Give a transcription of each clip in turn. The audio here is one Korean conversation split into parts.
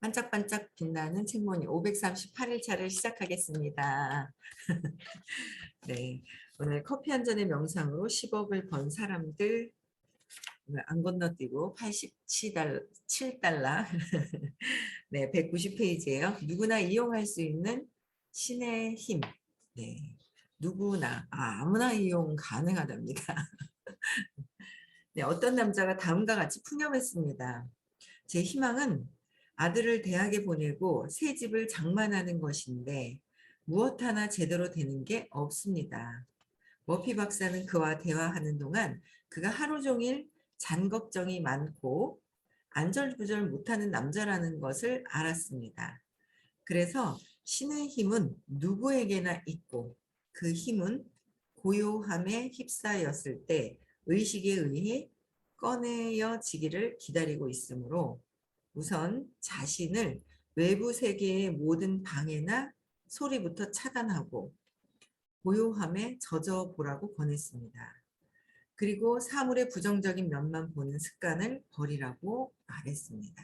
반짝반짝 빛나는 책무늬 538일차를 시작하겠습니다. 네, 오늘 커피 한 잔의 명상으로 10억을 번 사람들 안 건너뛰고 87달러 네, 190페이지예요. 누구나 이용할 수 있는 신의 힘. 네, 누구나 아무나 이용 가능하답니다. 네, 어떤 남자가 다음과 같이 푸념했습니다. 제 희망은 아들을 대학에 보내고 새 집을 장만하는 것인데 무엇 하나 제대로 되는 게 없습니다. 머피 박사는 그와 대화하는 동안 그가 하루 종일 잔 걱정이 많고 안절부절 못하는 남자라는 것을 알았습니다. 그래서 신의 힘은 누구에게나 있고 그 힘은 고요함에 휩싸였을 때 의식에 의해 꺼내어지기를 기다리고 있으므로 우선 자신을 외부 세계의 모든 방해나 소리부터 차단하고 고요함에 젖어보라고 권했습니다. 그리고 사물의 부정적인 면만 보는 습관을 버리라고 말했습니다.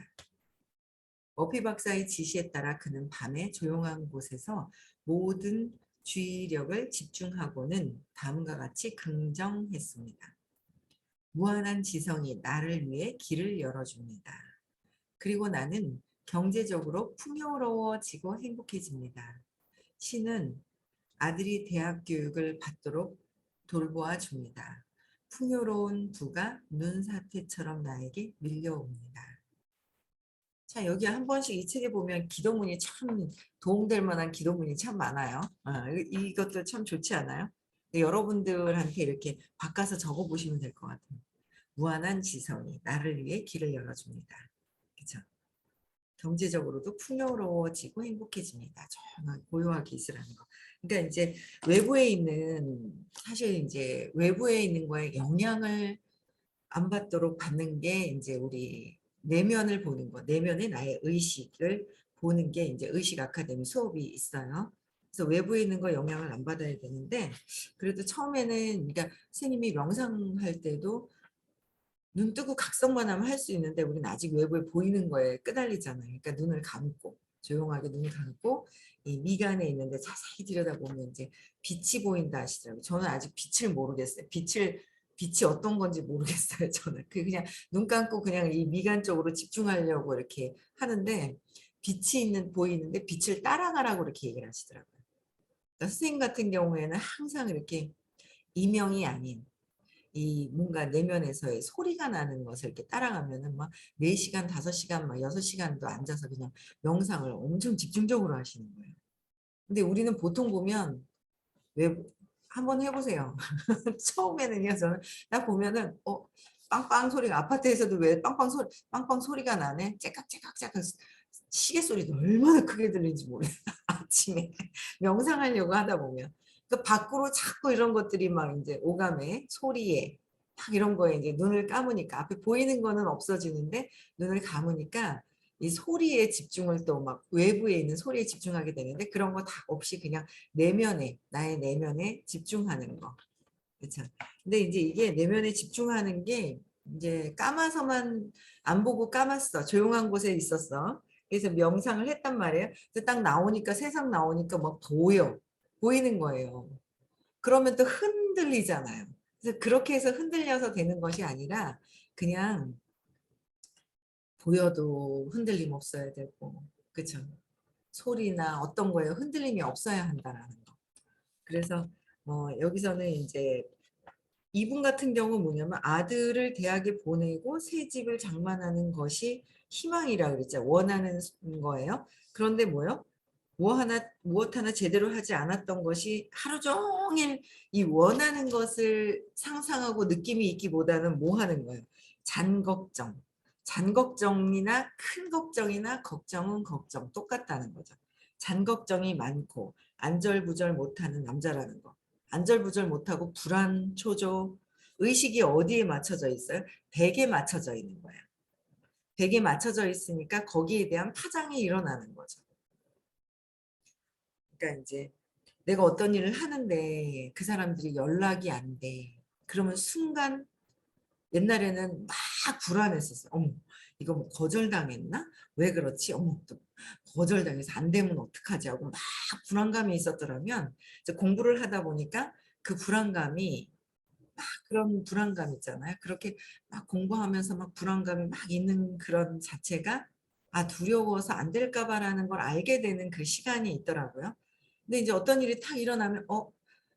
머피 박사의 지시에 따라 그는 밤에 조용한 곳에서 모든 주의력을 집중하고는 다음과 같이 긍정했습니다. 무한한 지성이 나를 위해 길을 열어줍니다. 그리고 나는 경제적으로 풍요로워지고 행복해집니다. 신은 아들이 대학 교육을 받도록 돌보아 줍니다. 풍요로운 부가 눈사태처럼 나에게 밀려옵니다. 자, 여기 한 번씩 이 책에 보면 기도문이 참 도움될 만한 기도문이 참 많아요. 이것도 참 좋지 않아요? 여러분들한테 이렇게 바꿔서 적어보시면 될 것 같아요. 무한한 지성이 나를 위해 길을 열어줍니다. 그렇죠? 경제적으로도 풍요로워지고 행복해집니다. 정말 고요하게 있으라는 거. 그러니까 이제 외부에 있는 사실 이제 외부에 있는 거에 영향을 안 받도록 받는 게 이제 우리 내면을 보는 거, 내면의 나의 의식을 보는 게 이제 의식 아카데미 수업이 있어요. 그래서 외부에 있는 거 영향을 안 받아야 되는데 그래도 처음에는 그러니까 선생님이 명상할 때도 눈 뜨고 각성만 하면 할 수 있는데 우리는 아직 외부에 보이는 거에 끄달리잖아요. 그러니까 눈을 감고 조용하게 눈을 감고 이 미간에 있는데 자세히 들여다보면 이제 빛이 보인다 하시더라고요. 저는 아직 빛을 모르겠어요. 빛이 어떤 건지 모르겠어요. 저는 그냥 눈 감고 그냥 이 미간 쪽으로 집중하려고 이렇게 하는데 빛이 보이는데 빛을 따라가라고 이렇게 얘기를 하시더라고요. 그러니까 선생님 같은 경우에는 항상 이렇게 이명이 아닌 이 뭔가 내면에서의 소리가 나는 것을 이렇게 따라가면은 막 4시간, 5시간, 막 6시간도 앉아서 그냥 명상을 엄청 집중적으로 하시는 거예요. 근데 우리는 보통 보면 왜 한번 해보세요. 처음에는요, 저는 딱 보면은 빵빵 소리가 아파트에서도 왜 빵빵 소리가 나네. 째깍째깍째깍 시계 소리도 얼마나 크게 들리는지 모르겠어요. 아침에 명상하려고 하다 보면 그 밖으로 자꾸 이런 것들이 막 이제 오감에 소리에 막 이런 거에 이제 눈을 감으니까 앞에 보이는 거는 없어지는데 눈을 감으니까 이 소리에 집중을 또 막 외부에 있는 소리에 집중하게 되는데 그런 거 다 없이 그냥 내면에 나의 내면에 집중하는 거. 그렇죠. 근데 이제 이게 내면에 집중하는 게 이제 감아서만 안 보고 감았어. 조용한 곳에 있었어. 그래서 명상을 했단 말이에요. 그래서 딱 나오니까 세상 나오니까 막 보이는 거예요. 그러면 또 흔들리잖아요. 그래서 그렇게 해서 흔들려서 되는 것이 아니라 그냥 보여도 흔들림 없어야 되고, 그렇죠. 소리나 어떤 거에 흔들림이 없어야 한다라는 거. 그래서 여기서는 이제 이분 같은 경우는 뭐냐면 아들을 대학에 보내고 새 집을 장만하는 것이 희망이라 그랬죠. 원하는 거예요. 그런데 뭐요? 무엇 하나 제대로 하지 않았던 것이 하루 종일 이 원하는 것을 상상하고 느낌이 있기보다는 뭐 하는 거예요? 잔 걱정. 잔 걱정이나 큰 걱정이나 걱정은 걱정 똑같다는 거죠. 잔 걱정이 많고 안절부절 못하는 남자라는 거. 안절부절 못하고 불안, 초조, 의식이 어디에 맞춰져 있어요? 백에 맞춰져 있는 거예요. 백에 맞춰져 있으니까 거기에 대한 파장이 일어나는 거죠. 그러니까 이제 내가 어떤 일을 하는데 그 사람들이 연락이 안 돼. 그러면 순간 옛날에는 막 불안했었어요. 어머, 이거 뭐 거절당했나? 왜 그렇지? 어머, 또 거절당해서 안 되면 어떡하지 하고 막 불안감이 있었더라면 이제 공부를 하다 보니까 그 불안감이 그런 불안감 있잖아요. 그렇게 막 공부하면서 막 불안감이 막 있는 그런 자체가 두려워서 안 될까 봐라는 걸 알게 되는 그 시간이 있더라고요. 근데 이제 어떤 일이 탁 일어나면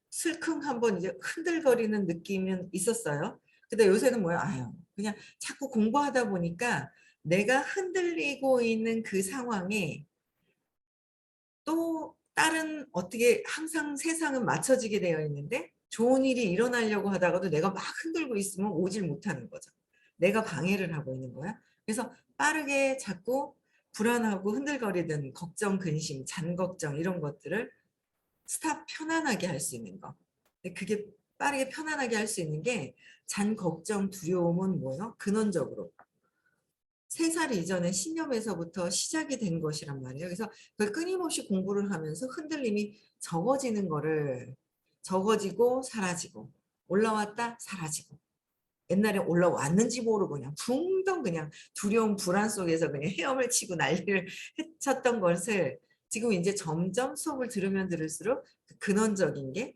슬쿵 한번 이제 흔들거리는 느낌은 있었어요. 근데 요새는 뭐야? 아유, 그냥 자꾸 공부하다 보니까 내가 흔들리고 있는 그 상황에 또 다른 어떻게 항상 세상은 맞춰지게 되어 있는데 좋은 일이 일어나려고 하다가도 내가 막 흔들고 있으면 오질 못하는 거죠. 내가 방해를 하고 있는 거야. 그래서 빠르게 자꾸 불안하고 흔들거리던 걱정, 근심, 잔걱정 이런 것들을 스탑 편안하게 할 수 있는 거. 근데 그게 빠르게 편안하게 할 수 있는 게 잔걱정, 두려움은 뭐예요? 근원적으로 3살 이전에 신념에서부터 시작이 된 것이란 말이에요. 그래서 그걸 끊임없이 공부를 하면서 흔들림이 적어지는 거를 적어지고 사라지고 올라왔다 사라지고 옛날에 올라왔는지 모르고 그냥 붕덩 그냥 두려움 불안 속에서 그냥 헤엄을 치고 난리를 쳤던 것을 지금 이제 점점 수업을 들으면 들을수록 그 근원적인 게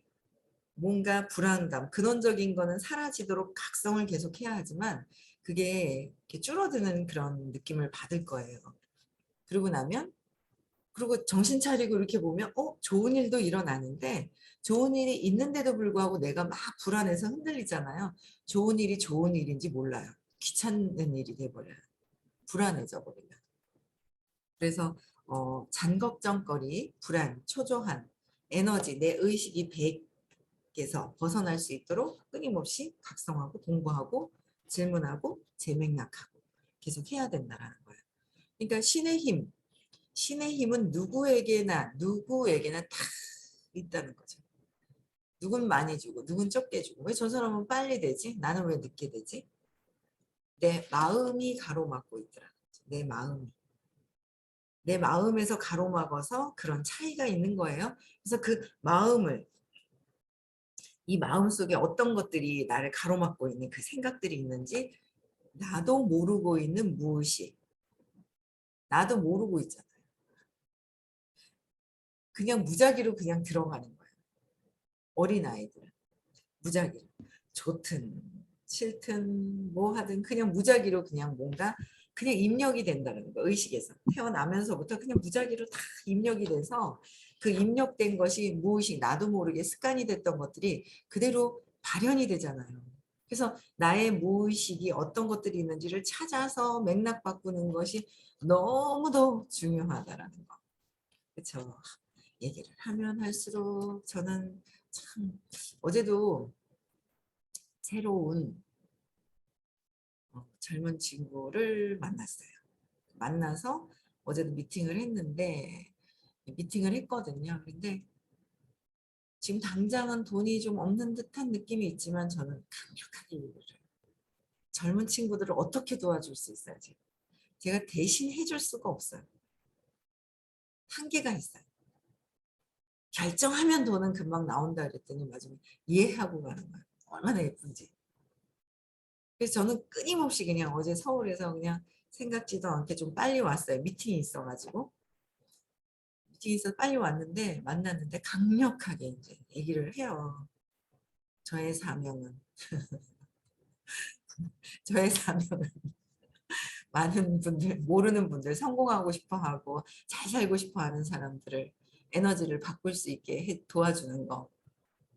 뭔가 불안감, 근원적인 거는 사라지도록 각성을 계속해야 하지만 그게 이렇게 줄어드는 그런 느낌을 받을 거예요. 그러고 나면 그리고 정신 차리고 이렇게 보면 좋은 일도 일어나는데 좋은 일이 있는데도 불구하고 내가 막 불안해서 흔들리잖아요. 좋은 일이 좋은 일인지 몰라요. 귀찮은 일이 돼버려요. 불안해져 버리면. 그래서 잔걱정거리, 불안, 초조한, 에너지, 내 의식이 100에서 벗어날 수 있도록 끊임없이 각성하고 공부하고 질문하고 재맥락하고 계속 해야 된다는 거예요. 그러니까 신의 힘은 누구에게나 다 있다는 거죠. 누군 많이 주고 누군 적게 주고 왜 저 사람은 빨리 되지? 나는 왜 늦게 되지? 내 마음이 가로막고 있더라. 내 마음이. 내 마음에서 가로막아서 그런 차이가 있는 거예요. 그래서 그 마음을 이 마음 속에 어떤 것들이 나를 가로막고 있는 그 생각들이 있는지 나도 모르고 있는 무의식. 나도 모르고 있잖아요. 그냥 무작위로 그냥 들어가는 거예요. 어린아이들은 무작위로. 좋든 싫든 뭐 하든 그냥 무작위로 그냥 뭔가 그냥 입력이 된다는 거 의식에서 태어나면서부터 그냥 무작위로 다 입력이 돼서 그 입력된 것이 무의식 나도 모르게 습관이 됐던 것들이 그대로 발현이 되잖아요. 그래서 나의 무의식이 어떤 것들이 있는지를 찾아서 맥락 바꾸는 것이 너무도 중요하다라는 거. 그렇죠. 얘기를 하면 할수록 저는 참 어제도 새로운 젊은 친구를 만났어요. 만나서 어제도 미팅을 했는데 미팅을 했거든요. 근데 지금 당장은 돈이 좀 없는 듯한 느낌이 있지만 저는 강력하게 얘기를 해요. 젊은 친구들을 어떻게 도와줄 수 있어요? 제가 대신 해줄 수가 없어요. 한계가 있어요. 결정하면 돈은 금방 나온다 그랬더니 마지막에 이해하고 가는 거예요. 얼마나 예쁜지. 그래서 저는 끊임없이 그냥 어제 서울에서 그냥 생각지도 않게 좀 빨리 왔어요. 미팅이 있어가지고. 미팅이 있어서 빨리 왔는데 만났는데 강력하게 이제 얘기를 해요. 저의 사명은 저의 사명은 많은 분들 모르는 분들 성공하고 싶어 하고 잘 살고 싶어 하는 사람들을 에너지를 바꿀 수 있게 도와주는 거.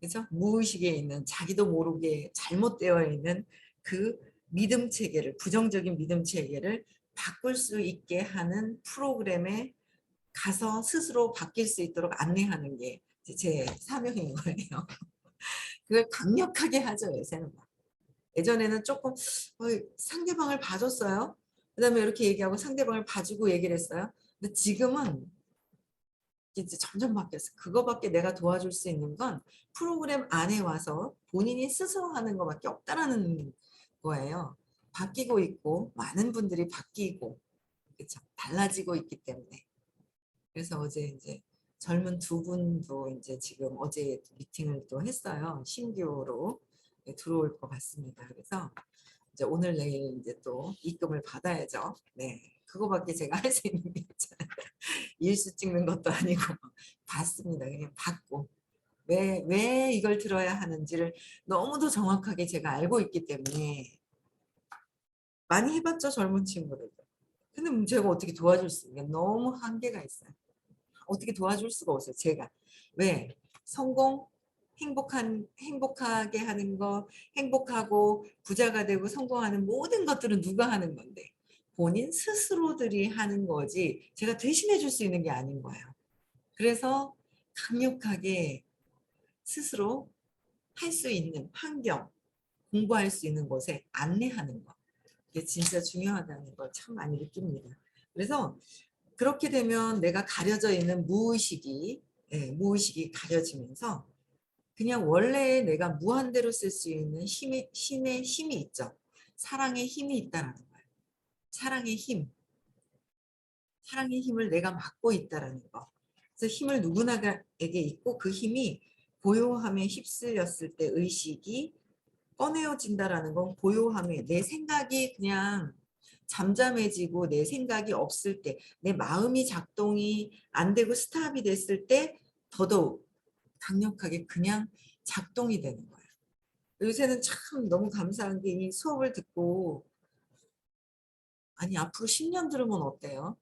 그죠? 무의식에 있는 자기도 모르게 잘못되어 있는 그 믿음 체계를 부정적인 믿음 체계를 바꿀 수 있게 하는 프로그램에 가서 스스로 바뀔 수 있도록 안내하는 게 제 사명인 거예요. 그걸 강력하게 하죠, 요새는. 예전에는 조금 상대방을 봐줬어요. 그다음에 이렇게 얘기하고 상대방을 봐주고 얘기를 했어요. 근데 지금은 이제 점점 바뀌었어요. 그거밖에 내가 도와줄 수 있는 건 프로그램 안에 와서 본인이 스스로 하는 것밖에 없다라는 거예요. 바뀌고 있고 많은 분들이 바뀌고 그렇죠. 달라지고 있기 때문에. 그래서 어제 이제 젊은 두 분도 이제 지금 어제 미팅을 또 했어요. 신규로 들어올 것 같습니다. 그래서 이제 오늘 내일 이제 또 입금을 받아야죠. 네. 그거밖에 제가 할 수 있는 게 있잖아요. 일수 찍는 것도 아니고 받습니다. 그냥 받고 왜 이걸 들어야 하는지를 너무도 정확하게 제가 알고 있기 때문에 많이 해봤죠, 젊은 친구들도. 근데 제가 어떻게 도와줄 수 있는 게 너무 한계가 있어요. 어떻게 도와줄 수가 없어요. 제가 왜 성공, 행복하게 하는 거, 행복하고 부자가 되고 성공하는 모든 것들은 누가 하는 건데 본인 스스로들이 하는 거지 제가 대신해 줄 수 있는 게 아닌 거예요. 그래서 강력하게 스스로 할 수 있는 환경, 공부할 수 있는 곳에 안내하는 거. 이게 진짜 중요하다는 걸 참 많이 느낍니다. 그래서 그렇게 되면 내가 가려져 있는 무의식이, 무의식이 가려지면서 그냥 원래 내가 무한대로 쓸 수 있는 신의 힘이 있죠. 사랑의 힘이 있다는 거예요. 사랑의 힘. 사랑의 힘을 내가 맡고 있다는 거. 그래서 힘을 누구나에게 있고 그 힘이 고요함에 휩쓸렸을 때 의식이 꺼내어진다라는 건 고요함에 내 생각이 그냥 잠잠해지고 내 생각이 없을 때 내 마음이 작동이 안 되고 스탑이 됐을 때 더더욱 강력하게 그냥 작동이 되는 거예요. 요새는 참 너무 감사한 게 이 수업을 듣고 아니 앞으로 10년 들으면 어때요?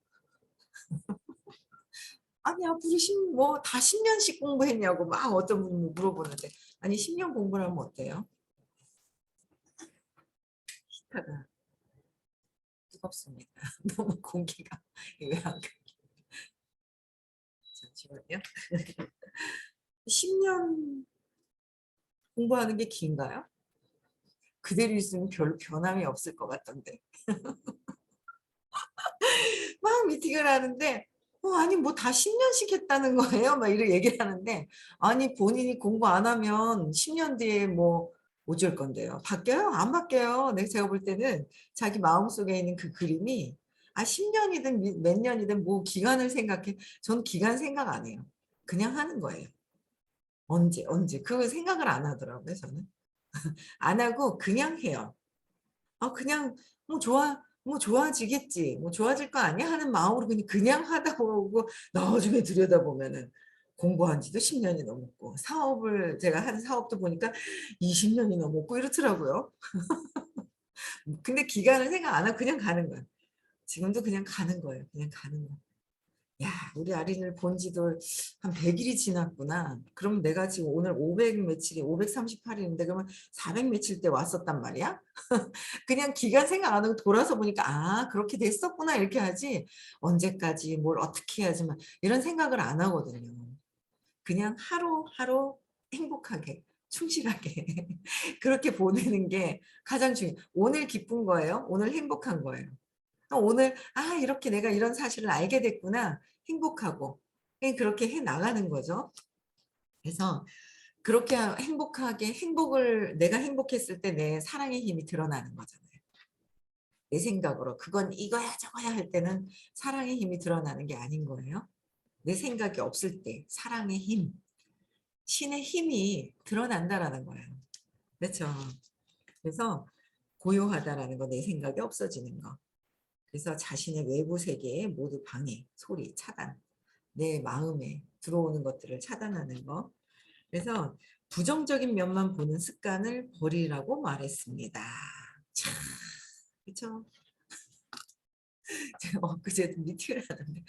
아니 앞으로 뭐다 10년씩 공부했냐고 막 어떤 분이 물어보는데 아니 10년 공부를 하면 어때요? 히타가 뜨겁습니다. 너무 공기가 왜안 잠시만요. 10년 공부하는 게 긴가요? 그대로 있으면 별 변함이 없을 것 같던데. 막 미팅을 하는데 아니 뭐 다 10년씩 했다는 거예요? 막 이렇게 얘기를 하는데 아니 본인이 공부 안 하면 10년 뒤에 뭐 어쩔 건데요? 바뀌어요? 안 바뀌어요. 제가 볼 때는 자기 마음속에 있는 그 그림이 10년이든 몇 년이든 뭐 기간을 생각해. 전 기간 생각 안 해요. 그냥 하는 거예요. 언제 그 생각을 안 하더라고요. 저는 안 하고 그냥 해요. 그냥 뭐 좋아지겠지. 뭐 좋아질 거 아니야 하는 마음으로 그냥 하다 보고 나중에 들여다보면은 공부한 지도 10년이 넘었고 제가 하는 사업도 보니까 20년이 넘었고 이렇더라고요. 근데 기간을 생각 안 하고 그냥 가는 거야. 지금도 그냥 가는 거예요. 그냥 가는 거. 야, 우리 아린을 본 지도 한 100일이 지났구나. 그럼 내가 지금 오늘 500 며칠이 538일인데 그러면 400 며칠 때 왔었단 말이야? 그냥 기간 생각 안 하고 돌아서 보니까 그렇게 됐었구나 이렇게 하지 언제까지 뭘 어떻게 해야지만 이런 생각을 안 하거든요. 그냥 하루하루 행복하게 충실하게 그렇게 보내는 게 가장 중요해요. 오늘 기쁜 거예요. 오늘 행복한 거예요. 오늘 이렇게 내가 이런 사실을 알게 됐구나 행복하고 그렇게 해 나가는 거죠. 그래서 그렇게 행복하게 내가 행복했을 때 내 사랑의 힘이 드러나는 거잖아요. 내 생각으로 그건 이거야 저거야 할 때는 사랑의 힘이 드러나는 게 아닌 거예요. 내 생각이 없을 때 사랑의 힘, 신의 힘이 드러난다라는 거예요. 그렇죠. 그래서 고요하다라는 거, 내 생각이 없어지는 거. 그래서 자신의 외부 세계에 모두 방해, 소리, 차단, 내 마음에 들어오는 것들을 차단하는 거. 그래서 부정적인 면만 보는 습관을 버리라고 말했습니다. 참, 그렇죠? 제가 엊그제도 미팅을 하는데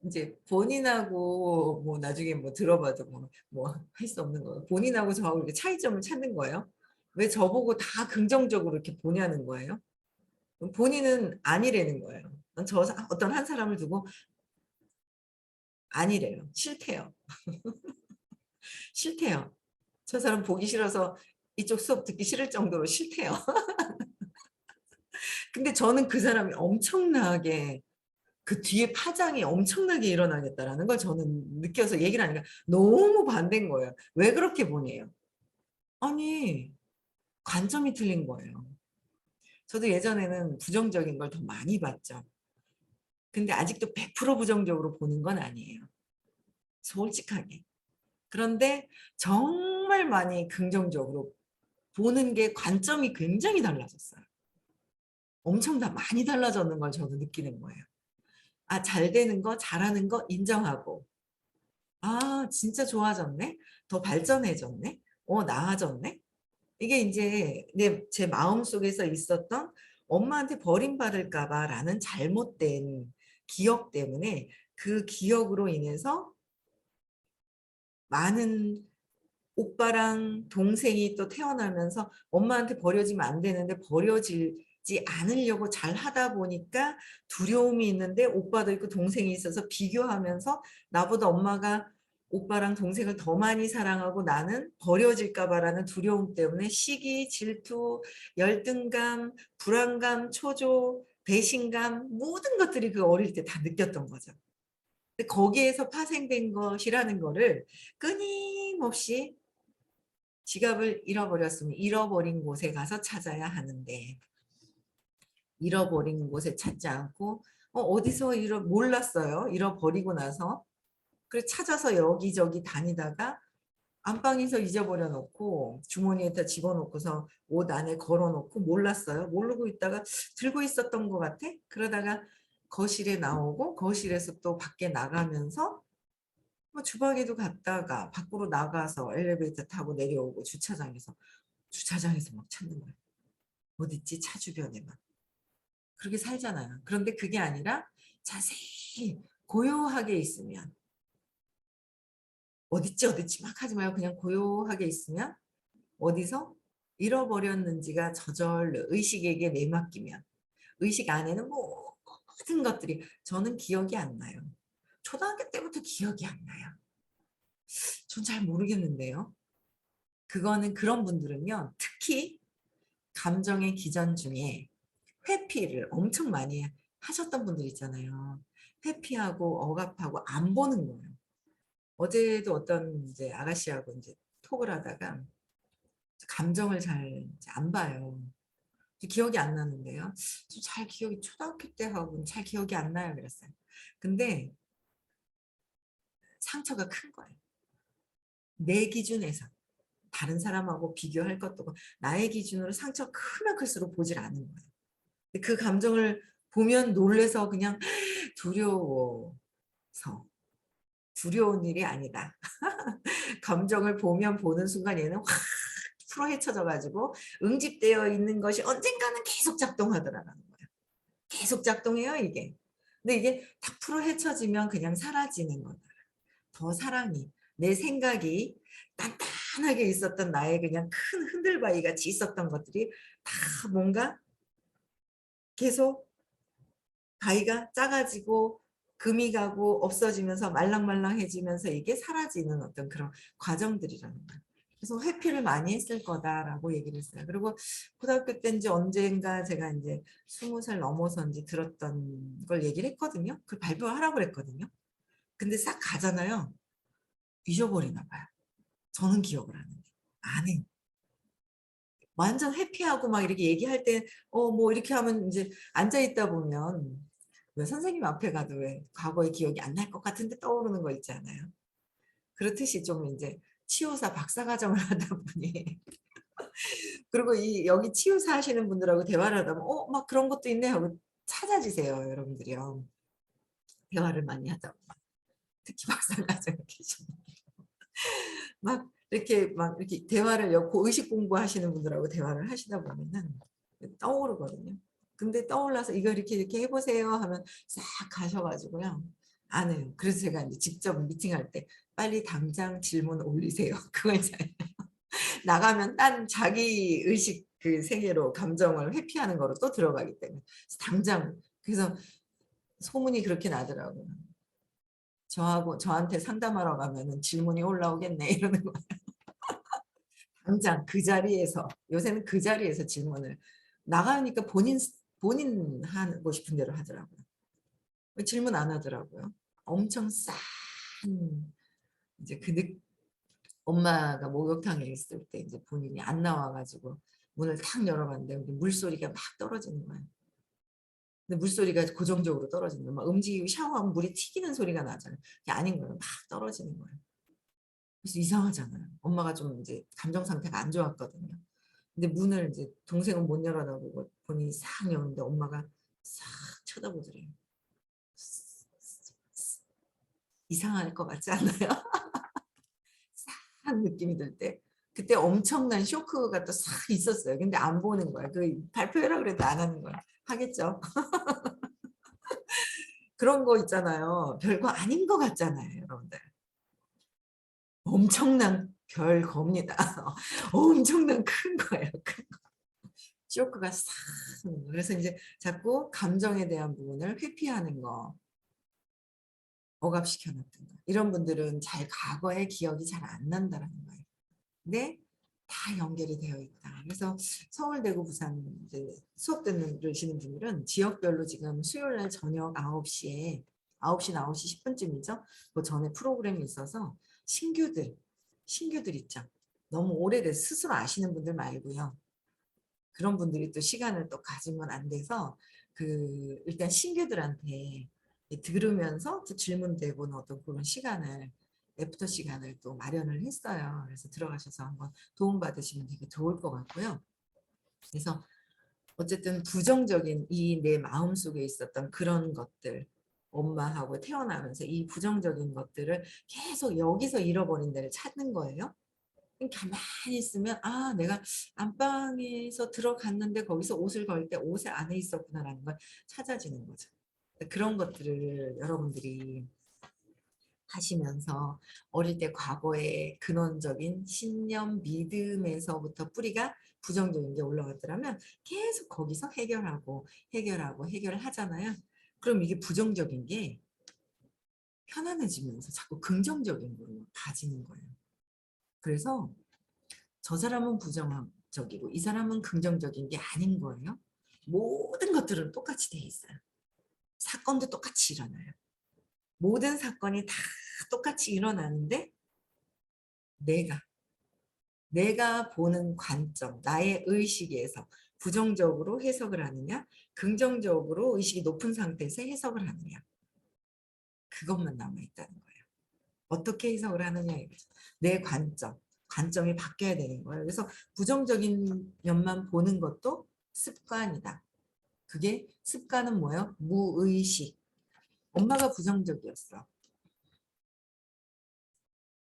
이제 본인하고 뭐 나중에 뭐 들어봐도 뭐 할 수 없는 거예요. 본인하고 저하고 이렇게 차이점을 찾는 거예요. 왜 저보고 다 긍정적으로 이렇게 보냐는 거예요. 본인은 아니라는 거예요. 어떤 한 사람을 두고 아니래요. 싫대요. 싫대요. 저 사람 보기 싫어서 이쪽 수업 듣기 싫을 정도로 싫대요. 근데 저는 그 사람이 엄청나게 그 뒤에 파장이 엄청나게 일어나겠다라는 걸 저는 느껴서 얘기를 하니까 너무 반대인 거예요. 왜 그렇게 보내요? 아니 관점이 틀린 거예요. 저도 예전에는 부정적인 걸 더 많이 봤죠. 근데 아직도 100% 부정적으로 보는 건 아니에요. 솔직하게. 그런데 정말 많이 긍정적으로 보는 게 관점이 굉장히 달라졌어요. 엄청 다 많이 달라졌는 걸 저도 느끼는 거예요. 아, 잘 되는 거, 잘하는 거 인정하고, 아, 진짜 좋아졌네? 더 발전해졌네? 나아졌네? 이게 이제 제 마음속에서 있었던 엄마한테 버림받을까 봐라는 잘못된 기억 때문에 그 기억으로 인해서 많은 오빠랑 동생이 또 태어나면서 엄마한테 버려지면 안 되는데 버려지지 않으려고 잘 하다 보니까 두려움이 있는데 오빠도 있고 동생이 있어서 비교하면서 나보다 엄마가 오빠랑 동생을 더 많이 사랑하고 나는 버려질까 봐라는 두려움 때문에 시기, 질투, 열등감, 불안감, 초조, 배신감 모든 것들이 그 어릴 때 다 느꼈던 거죠. 근데 거기에서 파생된 것이라는 거를 끊임없이 지갑을 잃어버렸으면 잃어버린 곳에 가서 찾아야 하는데 잃어버린 곳에 찾지 않고 어디서 몰랐어요. 잃어버리고 나서 그래 찾아서 여기저기 다니다가 안방에서 잊어버려 놓고 주머니에다 집어넣고서 옷 안에 걸어놓고 몰랐어요. 모르고 있다가 들고 있었던 것 같아. 그러다가 거실에 나오고 거실에서 또 밖에 나가면서 뭐 주방에도 갔다가 밖으로 나가서 엘리베이터 타고 내려오고 주차장에서 막 찾는 거예요. 어딨지? 차 주변에만. 그렇게 살잖아요. 그런데 그게 아니라 자세히 고요하게 있으면 어딨지 어딨지 막 하지 말고 그냥 고요하게 있으면 어디서 잃어버렸는지가 저절로 의식에게 내맡기면 의식 안에는 모든 것들이 저는 기억이 안 나요. 초등학교 때부터 기억이 안 나요. 전 잘 모르겠는데요. 그거는 그런 분들은요. 특히 감정의 기전 중에 회피를 엄청 많이 하셨던 분들 있잖아요. 회피하고 억압하고 안 보는 거예요. 어제도 어떤 이제 아가씨하고 이제 톡을 하다가 감정을 잘 안 봐요. 기억이 안 나는데요. 잘 기억이 초등학교 때 하고는 잘 기억이 안 나요. 그랬어요. 근데 상처가 큰 거예요. 내 기준에서 다른 사람하고 비교할 것도 없고 나의 기준으로 상처가 크면 클수록 보질 않는 거예요. 그 감정을 보면 놀래서 그냥 두려워서 두려운 일이 아니다. 감정을 보면 보는 순간 얘는 확 풀어헤쳐져 가지고 응집되어 있는 것이 언젠가는 계속 작동하더라는 거예요. 계속 작동해요 이게. 근데 이게 다 풀어헤쳐지면 그냥 사라지는 거다. 더 사랑이 내 생각이 단단하게 있었던 나의 그냥 큰 흔들바위 같이 있었던 것들이 다 뭔가 계속 바위가 작아지고 금이 가고 없어지면서 말랑말랑해지면서 이게 사라지는 어떤 그런 과정들이라는 거예요. 그래서 회피를 많이 했을 거다라고 얘기를 했어요. 그리고 고등학교 때인지 언젠가 제가 이제 20살 넘어서인지 들었던 걸 얘기를 했거든요. 그 발표하라고 그랬거든요. 근데 싹 가잖아요. 잊어버리나 봐요. 저는 기억을 하는데. 안 해요. 완전 회피하고 막 이렇게 얘기할 때, 뭐 이렇게 하면 이제 앉아있다 보면 왜 선생님 앞에 가도 왜 과거의 기억이 안 날 것 같은데 떠오르는 거 있잖아요. 그렇듯이 좀 이제 치유사 박사과정을 하다 보니 그리고 여기 치유사 하시는 분들하고 대화를 하다 보면 막 그런 것도 있네 하고 찾아지세요 여러분들이요. 대화를 많이 하다 보면 특히 박사과정에 계신 막 이렇게 대화를 의식 공부하시는 분들하고 대화를 하시다 보면은 떠오르거든요. 근데 떠올라서 이거 이렇게 해보세요 하면 싹 가셔가지고요. 안 해요. 그래서 제가 이제 직접 미팅할 때 빨리 당장 질문 올리세요. 그거 이제 나가면 딴 자기 의식 그 세계로 감정을 회피하는 거로 또 들어가기 때문에 당장 그래서 소문이 그렇게 나더라고요. 저한테 상담하러 가면은 질문이 올라오겠네 이러는 거. 당장 그 자리에서 요새는 그 자리에서 질문을 나가니까 본인 하고 싶은 대로 하더라고요. 질문 안 하더라고요. 엄청 싼 이제 엄마가 목욕탕에 있을 때 이제 본인이 안 나와가지고 문을 탁 열어봤는데 물소리가 막 떨어지는 거예요. 근데 물소리가 고정적으로 떨어지는 거예요. 막 움직이고 샤워하면 물이 튀기는 소리가 나잖아요. 그게 아닌 거예요. 막 떨어지는 거예요. 그래서 이상하잖아요. 엄마가 좀 이제 감정 상태가 안 좋았거든요. 근데 문을 이제 동생은 못 열어다보고 본인이 싹 여는데 엄마가 싹 쳐다보더래요. 이상할 것 같지 않아요? 싹 느낌이 들 때. 그때 엄청난 쇼크가 또 싹 있었어요. 근데 안 보는 거야. 그 발표해라 그래도 안 하는 거야. 하겠죠. 그런 거 있잖아요. 별거 아닌 것 같잖아요, 여러분들. 엄청난 별겁니다. 엄청난 큰 거예요. 큰 거. 쇼크가 싹. 그래서 이제 자꾸 감정에 대한 부분을 회피하는 거, 억압시켜 놨던 거. 이런 분들은 잘 과거의 기억이 잘 안 난다라는 거예요. 근데 다 연결이 되어 있다. 그래서 서울, 대구, 부산 이제 수업 들으시는 분들은 지역별로 지금 수요일 날 저녁 9시에 9시나 9시 10분쯤이죠. 그 전에 프로그램이 있어서 신규들 있죠. 너무 오래돼서 스스로 아시는 분들 말고요. 그런 분들이 또 시간을 또 가지면 안 돼서 그 일단 신규들한테 들으면서 또 질문 대본 어떤 그런 시간을 애프터 시간을 또 마련을 했어요. 그래서 들어가셔서 한번 도움 받으시면 되게 좋을 것 같고요. 그래서 어쨌든 부정적인 이 내 마음 속에 있었던 그런 것들 엄마하고 태어나면서 이 부정적인 것들을 계속 여기서 잃어버린 데를 찾는 거예요. 가만히 있으면 아 내가 안방에서 들어갔는데 거기서 옷을 걸 때 옷의 안에 있었구나라는 걸 찾아지는 거죠. 그런 것들을 여러분들이 하시면서 어릴 때 과거의 근원적인 신념, 믿음에서부터 뿌리가 부정적인 게 올라왔더라면 계속 거기서 해결을 하잖아요. 그럼 이게 부정적인 게 편안해지면서 자꾸 긍정적인 걸로 봐지는 거예요. 그래서 저 사람은 부정적이고 이 사람은 긍정적인 게 아닌 거예요. 모든 것들은 똑같이 돼 있어요. 사건도 똑같이 일어나요. 모든 사건이 다 똑같이 일어나는데 내가 내가 보는 관점, 나의 의식에서 부정적으로 해석을 하느냐, 긍정적으로 의식이 높은 상태에서 해석을 하느냐, 그것만 남아있다는 거예요. 어떻게 해석을 하느냐 이거죠. 내 관점이 바뀌어야 되는 거예요. 그래서 부정적인 면만 보는 것도 습관이다. 그게 습관은 뭐예요? 무의식. 엄마가 부정적이었어.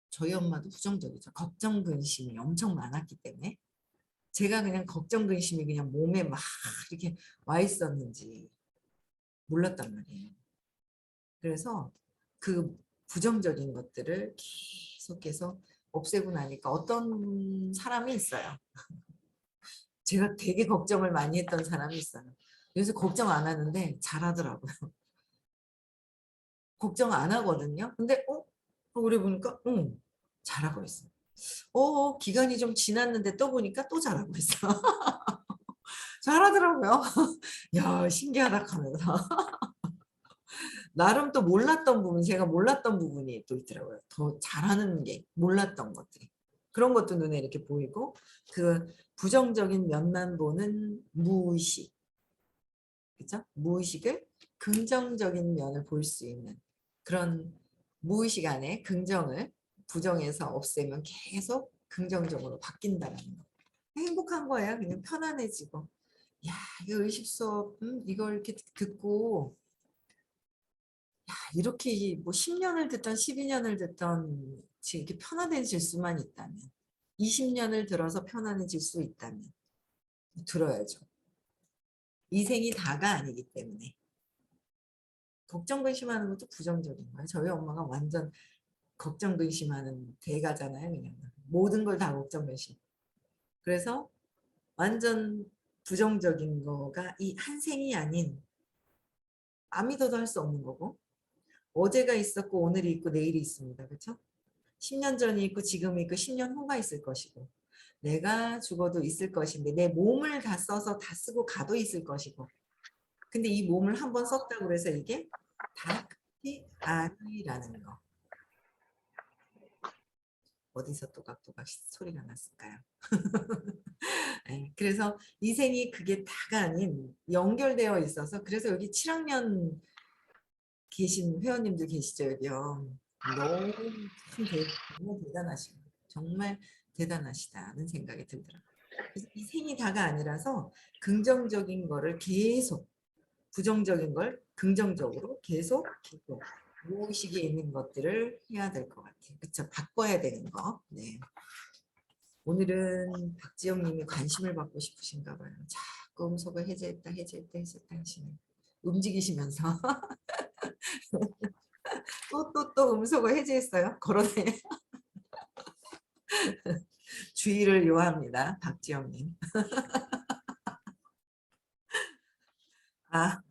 저희 엄마도 부정적이죠. 걱정 근심이 엄청 많았기 때문에 제가 그냥 걱정 근심이 그냥 몸에 막 이렇게 와 있었는지 몰랐단 말이에요. 그래서 그 부정적인 것들을 계속해서 없애고 나니까 어떤 사람이 있어요. 제가 되게 걱정을 많이 했던 사람이 있어요. 그래서 걱정 안 하는데 잘하더라고요. 걱정 안 하거든요. 근데 그래 보니까 잘하고 있어. 기간이 좀 지났는데 또 보니까 또 잘하고 있어. 잘하더라고요. 야, 신기하다 하면서. 나름 또 몰랐던 부분, 제가 몰랐던 부분이 또 있더라고요. 더 잘하는 게 몰랐던 것들이. 그런 것도 눈에 이렇게 보이고 그 부정적인 면만 보는 무의식, 그죠? 무의식을 긍정적인 면을 볼 수 있는 그런 무의식 안에 긍정을 부정에서 없애면 계속 긍정적으로 바뀐다는 거. 행복한 거예요. 그냥 편안해지고. 야, 이거 의식 수업 이걸 이렇게 듣고 이렇게 뭐 10년을 듣던 12년을 듣던 이렇게 편안해질 수만 있다면 20년을 들어서 편안해질 수 있다면 들어야죠. 인생이 다가 아니기 때문에 걱정 근심하는 것도 부정적인 거예요. 저희 엄마가 완전 걱정 근심하는 대가잖아요. 그냥 모든 걸 다 걱정 근심. 그래서 완전 부정적인 거가 이 한 생이 아닌 안 믿어도 할 수 없는 거고 어제가 있었고 오늘이 있고 내일이 있습니다. 그렇죠? 10년 전이 있고 지금이 있고 10년 후가 있을 것이고 내가 죽어도 있을 것인데 내 몸을 다 써서 다 쓰고 가도 있을 것이고 근데 이 몸을 한번 썼다고 해서 이게 다 끝이 아니라는 거. 어디서 또각또각 소리가 났을까요? 네, 그래서 인생이 그게 다가 아닌 연결되어 있어서 그래서 여기 7학년 계신 회원님들 계시죠 여기요. 너무 참 정말 대단하시고 정말 대단하시다는 생각이 들더라고요. 이 생이 다가 아니라서 긍정적인 거를 계속, 부정적인 걸 긍정적으로 계속 무의식에 있는 것들을 해야 될 것 같아요. 그쵸? 바꿔야 되는 거. 네. 오늘은 박지영 님이 관심을 받고 싶으신가 봐요. 자꾸 음속을 해제했다 하시네. 움직이시면서 또 음속을 해제했어요. 걸어다녀. 주의를 요합니다. 박지영 님. 아,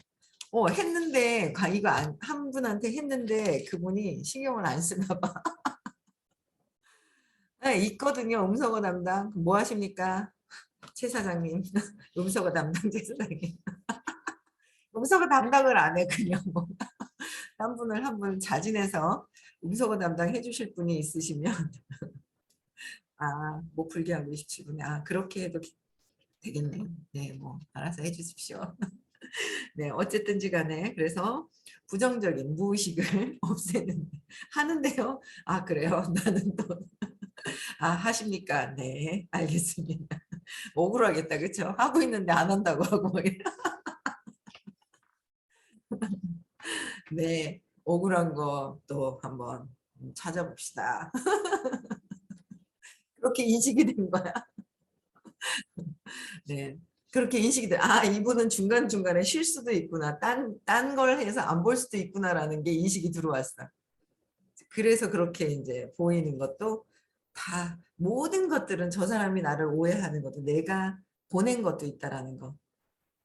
했는데 이거 한 분한테 했는데 그분이 신경을 안 쓰나 봐. 네, 있거든요. 음성어 담당. 뭐 하십니까? 최 사장님. 음성어 담당 최 사장님. 음성어 담당을 안 해. 그냥 뭐. 한 분 자진해서 음성어 담당 해주실 분이 있으시면 뭐 불교하고 싶으시군요. 그렇게 해도 되겠네요. 네, 뭐 알아서 해주십시오. 네, 어쨌든지 간에 그래서 부정적인 무의식을 없애는 하는데요. 그래요. 나는 또 하십니까? 네, 알겠습니다. 억울하겠다, 그렇죠? 하고 있는데 안 한다고 하고 막 네, 억울한 거 또 한번 찾아봅시다. 그렇게 인식이 된 거야. 네. 그렇게 인식이 돼. 이분은 중간중간에 쉴 수도 있구나. 딴 걸 해서 안 볼 수도 있구나라는 게 인식이 들어왔어. 그래서 그렇게 이제 보이는 것도 다 모든 것들은 저 사람이 나를 오해하는 것도 내가 보낸 것도 있다라는 거.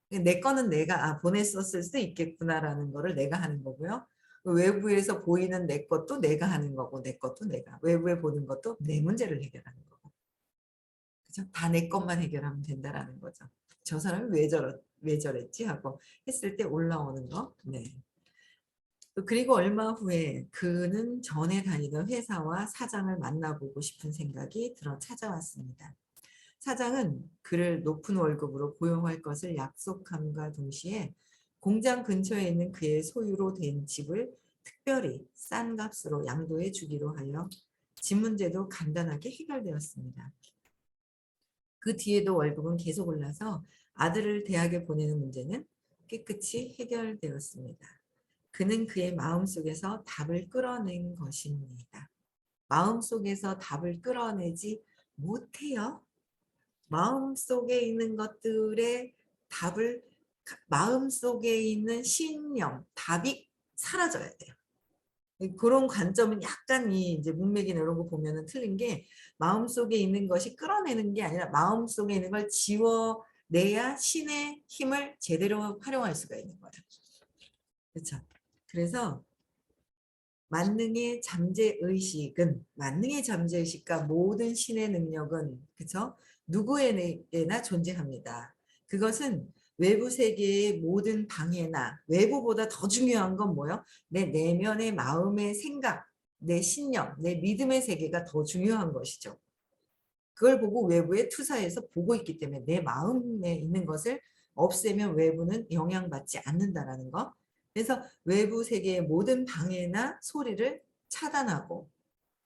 내 거는 내가 보냈었을 수도 있겠구나라는 거를 내가 하는 거고요. 외부에서 보이는 내 것도 내가 하는 거고 내 것도 내가 외부에 보는 것도 내 문제를 해결하는 거고 그죠? 다 내 것만 해결하면 된다라는 거죠. 저 사람이 왜 저랬지 하고 했을 때 올라오는 거. 네. 그리고 얼마 후에 그는 전에 다니던 회사와 사장을 만나보고 싶은 생각이 들어 찾아왔습니다. 사장은 그를 높은 월급으로 고용할 것을 약속함과 동시에 공장 근처에 있는 그의 소유로 된 집을 특별히 싼 값으로 양도해 주기로 하여 집 문제도 간단하게 해결되었습니다. 그 뒤에도 월급은 계속 올라서 아들을 대학에 보내는 문제는 깨끗이 해결되었습니다. 그는 그의 마음속에서 답을 끌어낸 것입니다. 마음속에서 답을 끌어내지 못해요. 마음속에 있는 것들의 답을 마음속에 있는 신념, 답이 사라져야 돼요. 그런 관점은 약간 이제 문맥이나 이런 거 보면은 틀린 게 마음속에 있는 것이 끌어내는 게 아니라 마음속에 있는 걸 지워내야 신의 힘을 제대로 활용할 수가 있는 거예요. 그렇죠? 그래서 만능의 잠재의식과 모든 신의 능력은 그쵸? 누구에나 존재합니다. 그것은 외부 세계의 모든 방해나 외부보다 더 중요한 건 뭐예요? 내 내면의 마음의 생각, 내 신념, 내 믿음의 세계가 더 중요한 것이죠. 그걸 보고 외부에 투사해서 보고 있기 때문에 내 마음에 있는 것을 없애면 외부는 영향받지 않는다라는 거. 그래서 외부 세계의 모든 방해나 소리를 차단하고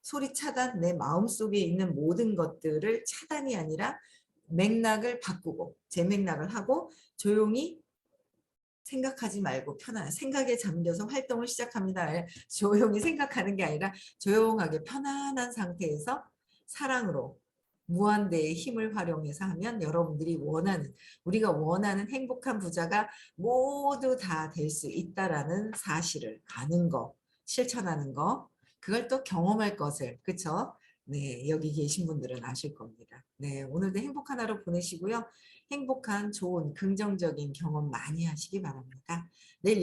소리 차단, 내 마음속에 있는 모든 것들을 차단이 아니라 맥락을 바꾸고 재맥락을 하고 조용히 생각하지 말고 생각에 잠겨서 활동을 시작합니다. 조용히 생각하는 게 아니라 조용하게 편안한 상태에서 사랑으로 무한대의 힘을 활용해서 하면 여러분들이 우리가 원하는 행복한 부자가 모두 다 될 수 있다라는 사실을 아는 거, 실천하는 거, 그걸 또 경험할 것을, 그쵸? 네, 여기 계신 분들은 아실 겁니다. 네, 오늘도 행복한 하루 보내시고요. 행복한 좋은 긍정적인 경험 많이 하시기 바랍니다. 내일